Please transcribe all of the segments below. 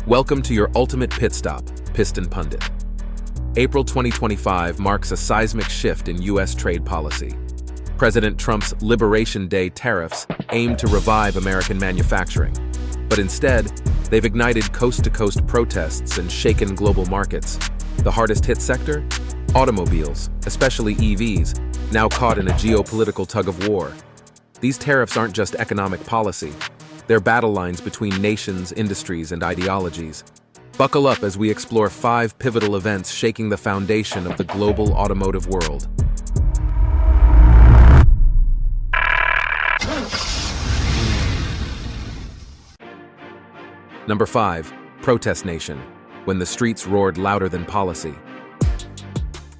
Welcome to your ultimate pit stop, Piston Pundit. April 2025 marks a seismic shift in U.S. trade policy. President Trump's Liberation Day tariffs aim to revive American manufacturing, but instead, they've ignited coast-to-coast protests and shaken global markets. The hardest-hit sector? Automobiles, especially EVs, now caught in a geopolitical tug-of-war. These tariffs aren't just economic policy. They're battle lines between nations, industries, and ideologies. Buckle up as we explore 5 pivotal events shaking the foundation of the global automotive world. Number 5. Protest Nation, when the streets roared louder than policy.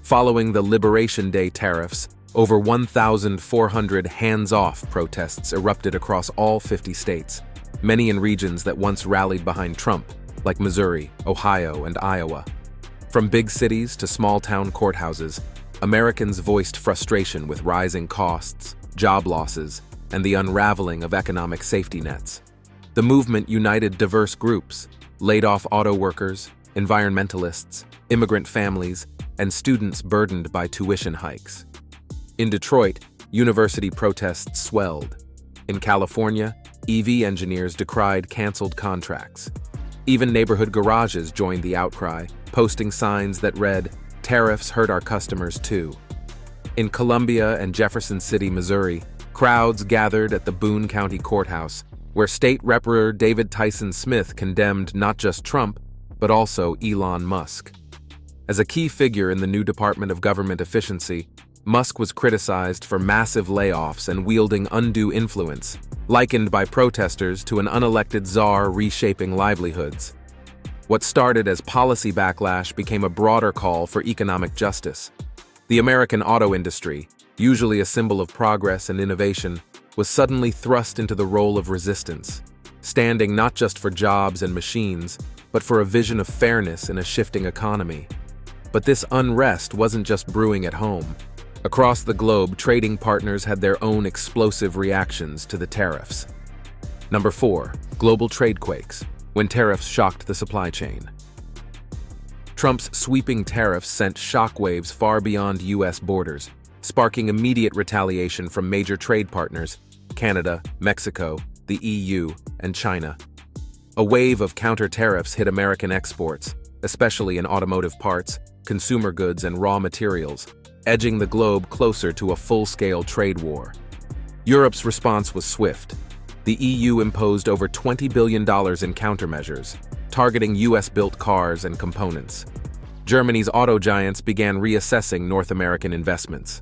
Following the Liberation Day tariffs, over 1,400 hands-off protests erupted across all 50 states, many in regions that once rallied behind Trump, like Missouri, Ohio, and Iowa. From big cities to small-town courthouses, Americans voiced frustration with rising costs, job losses, and the unraveling of economic safety nets. The movement united diverse groups, laid-off auto workers, environmentalists, immigrant families, and students burdened by tuition hikes. In Detroit, university protests swelled. In California, EV engineers decried canceled contracts. Even neighborhood garages joined the outcry, posting signs that read, "Tariffs hurt our customers too." In Columbia and Jefferson City, Missouri, crowds gathered at the Boone County Courthouse, where State Rep. David Tyson Smith condemned not just Trump, but also Elon Musk. As a key figure in the new Department of Government Efficiency, Musk was criticized for massive layoffs and wielding undue influence, likened by protesters to an unelected czar reshaping livelihoods. What started as policy backlash became a broader call for economic justice. The American auto industry, usually a symbol of progress and innovation, was suddenly thrust into the role of resistance, standing not just for jobs and machines, but for a vision of fairness in a shifting economy. But this unrest wasn't just brewing at home. Across the globe, trading partners had their own explosive reactions to the tariffs. Number 4. Global trade quakes, when tariffs shocked the supply chain. Trump's sweeping tariffs sent shockwaves far beyond U.S. borders, sparking immediate retaliation from major trade partners: Canada, Mexico, the EU, and China. A wave of counter-tariffs hit American exports, especially in automotive parts, consumer goods, and raw materials, edging the globe closer to a full-scale trade war. Europe's response was swift. The EU imposed over $20 billion in countermeasures, targeting US-built cars and components. Germany's auto giants began reassessing North American investments.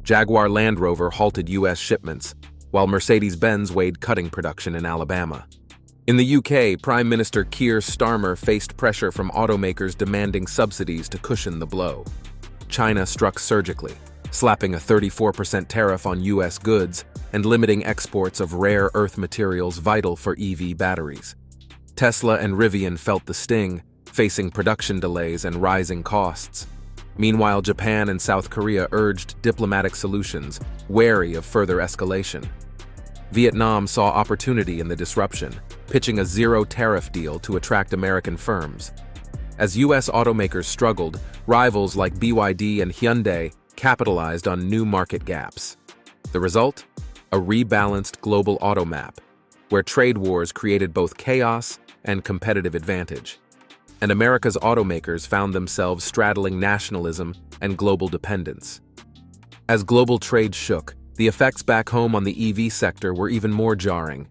Jaguar Land Rover halted US shipments, while Mercedes-Benz weighed cutting production in Alabama. In the UK, Prime Minister Keir Starmer faced pressure from automakers demanding subsidies to cushion the blow. China struck surgically, slapping a 34% tariff on U.S. goods and limiting exports of rare earth materials vital for EV batteries. Tesla and Rivian felt the sting, facing production delays and rising costs. Meanwhile, Japan and South Korea urged diplomatic solutions, wary of further escalation. Vietnam saw opportunity in the disruption, pitching a zero-tariff deal to attract American firms. As U.S. automakers struggled, rivals like BYD and Hyundai capitalized on new market gaps. The result? A rebalanced global auto map, where trade wars created both chaos and competitive advantage. And America's automakers found themselves straddling nationalism and global dependence. As global trade shook, the effects back home on the EV sector were even more jarring.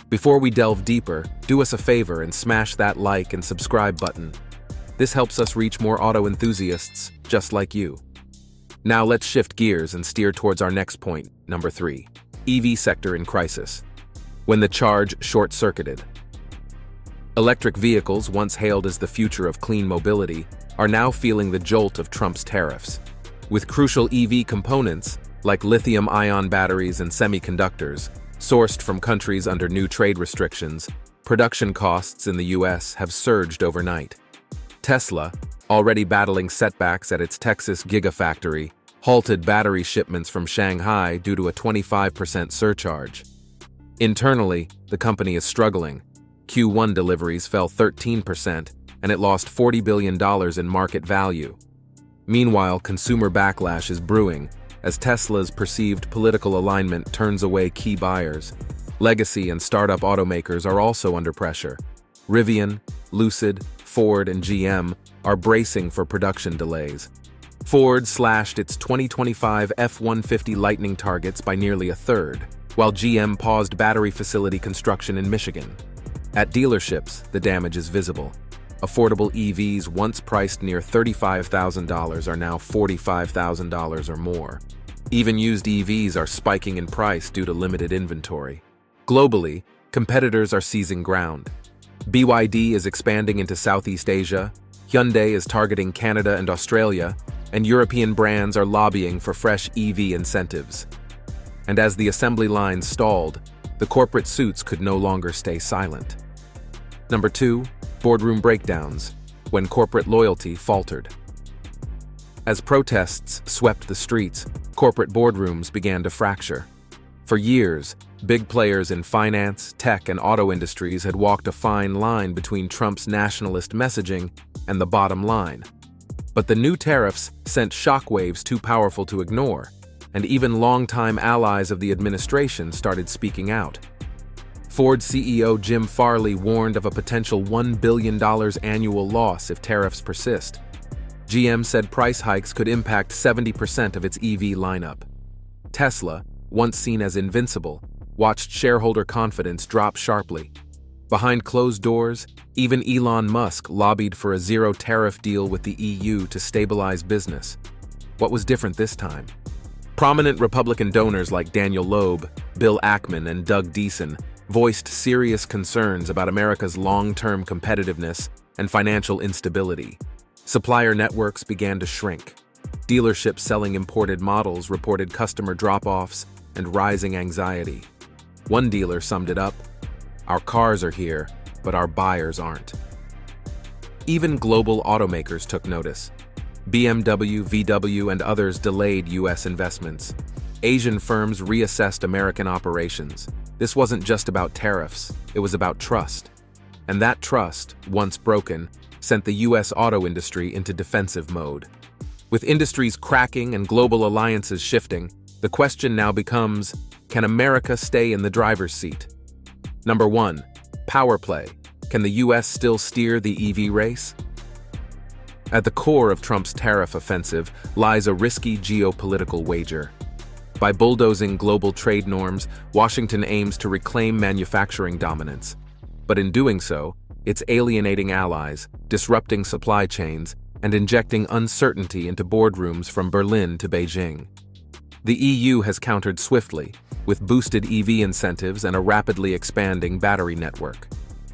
Before we delve deeper, do us a favor and smash that like and subscribe button. This helps us reach more auto enthusiasts just like you. Now let's shift gears and steer towards our next point, number 3. EV sector in crisis, when the charge short-circuited. Electric vehicles, once hailed as the future of clean mobility, are now feeling the jolt of Trump's tariffs. With crucial EV components, like lithium-ion batteries and semiconductors, sourced from countries under new trade restrictions, production costs in the U.S. have surged overnight. Tesla, already battling setbacks at its Texas Gigafactory, halted battery shipments from Shanghai due to a 25% surcharge. Internally, the company is struggling. Q1 deliveries fell 13%, and it lost $40 billion in market value. Meanwhile, consumer backlash is brewing as Tesla's perceived political alignment turns away key buyers. Legacy and startup automakers are also under pressure. Rivian, Lucid, Ford, and GM are bracing for production delays. Ford slashed its 2025 F-150 Lightning targets by nearly a third, while GM paused battery facility construction in Michigan. At dealerships, the damage is visible. Affordable EVs once priced near $35,000 are now $45,000 or more. Even used EVs are spiking in price due to limited inventory. Globally, competitors are seizing ground. BYD is expanding into Southeast Asia, Hyundai is targeting Canada and Australia, and European brands are lobbying for fresh EV incentives. And as the assembly lines stalled, the corporate suits could no longer stay silent. Number 2, boardroom breakdowns, when corporate loyalty faltered. As protests swept the streets, corporate boardrooms began to fracture. For years, big players in finance, tech, and auto industries had walked a fine line between Trump's nationalist messaging and the bottom line. But the new tariffs sent shockwaves too powerful to ignore, and even longtime allies of the administration started speaking out. Ford CEO Jim Farley warned of a potential $1 billion annual loss if tariffs persist. GM said price hikes could impact 70% of its EV lineup. Tesla, once seen as invincible, watched shareholder confidence drop sharply. Behind closed doors, even Elon Musk lobbied for a zero-tariff deal with the EU to stabilize business. What was different this time? Prominent Republican donors like Daniel Loeb, Bill Ackman, and Doug Deason voiced serious concerns about America's long-term competitiveness and financial instability. Supplier networks began to shrink. Dealerships selling imported models reported customer drop-offs and rising anxiety. One dealer summed it up: "Our cars are here, but our buyers aren't." Even global automakers took notice. BMW, VW, and others delayed U.S. investments. Asian firms reassessed American operations. This wasn't just about tariffs, it was about trust. And that trust, once broken, sent the U.S. auto industry into defensive mode. With industries cracking and global alliances shifting, the question now becomes, can America stay in the driver's seat? Number 1, power play. Can the U.S. still steer the EV race? At the core of Trump's tariff offensive lies a risky geopolitical wager. By bulldozing global trade norms, Washington aims to reclaim manufacturing dominance. But in doing so, it's alienating allies, disrupting supply chains, and injecting uncertainty into boardrooms from Berlin to Beijing. The EU has countered swiftly, with boosted EV incentives and a rapidly expanding battery network.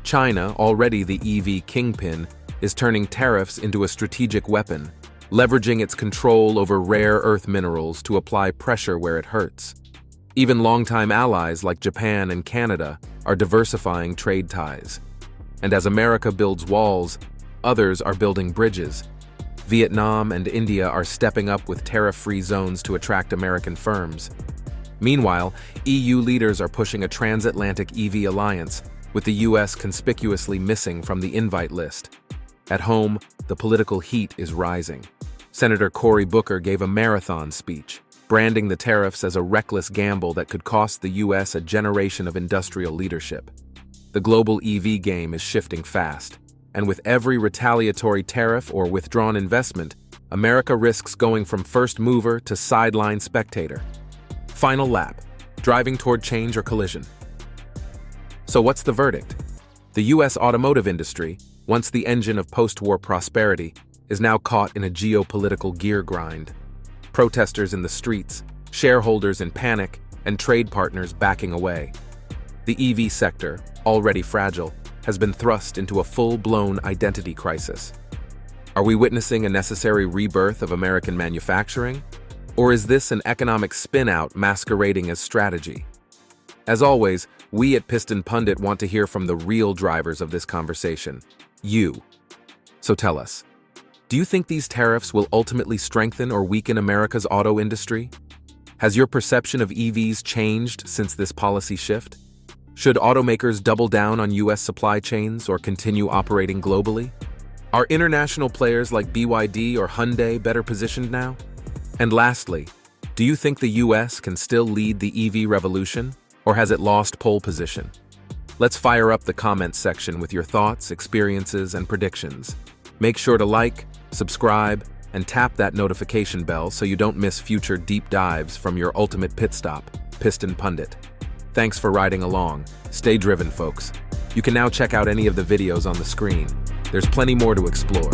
China, already the EV kingpin, is turning tariffs into a strategic weapon, leveraging its control over rare earth minerals to apply pressure where it hurts. Even longtime allies like Japan and Canada are diversifying trade ties. And as America builds walls, others are building bridges. Vietnam and India are stepping up with tariff-free zones to attract American firms. Meanwhile, EU leaders are pushing a transatlantic EV alliance, with the US conspicuously missing from the invite list. At home, the political heat is rising. Senator Cory Booker gave a marathon speech, branding the tariffs as a reckless gamble that could cost the US a generation of industrial leadership. The global EV game is shifting fast, and with every retaliatory tariff or withdrawn investment, America risks going from first mover to sideline spectator. Final lap: driving toward change or collision. So what's the verdict? The US automotive industry, once the engine of post-war prosperity, is now caught in a geopolitical gear grind. Protesters in the streets, shareholders in panic, and trade partners backing away. The EV sector, already fragile, has been thrust into a full-blown identity crisis. Are we witnessing a necessary rebirth of American manufacturing? Or is this an economic spin-out masquerading as strategy? As always, we at Piston Pundit want to hear from the real drivers of this conversation, you. So tell us, do you think these tariffs will ultimately strengthen or weaken America's auto industry? Has your perception of EVs changed since this policy shift? Should automakers double down on US supply chains or continue operating globally? Are international players like BYD or Hyundai better positioned now? And lastly, do you think the US can still lead the EV revolution, or has it lost pole position? Let's fire up the comments section with your thoughts, experiences, and predictions. Make sure to like, subscribe, and tap that notification bell so you don't miss future deep dives from your ultimate pit stop, Piston Pundit. Thanks for riding along. Stay driven, folks. You can now check out any of the videos on the screen. There's plenty more to explore.